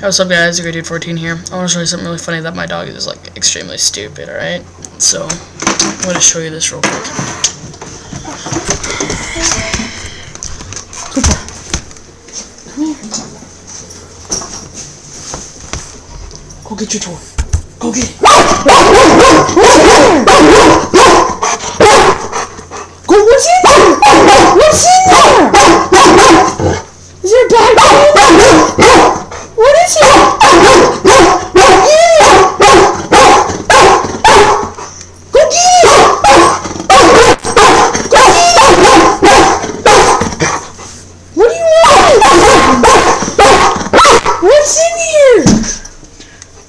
Hey, what's up guys, GreatDude14 here. I want to show you something really funny that my dog is like extremely stupid, alright? So, I'm going to show you this real quick. Cooper, come here. Go get your toy. Go get it. Go, what's in there? What's in there? Is there a bag? What is it? What's in here?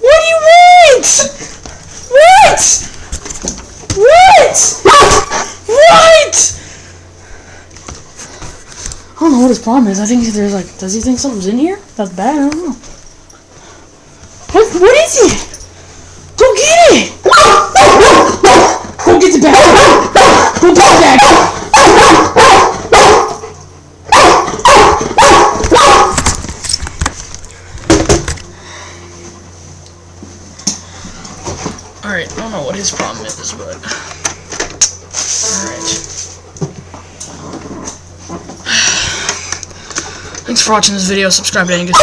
What do you want? What? I don't know what his problem is. I think there's like, does he think something's in here? That's bad, I don't know. What is it? Go get it! Go get the bag! Go get the bag! Alright, I don't know what his problem is, but... Alright. Thanks for watching this video. Subscribe to Angus.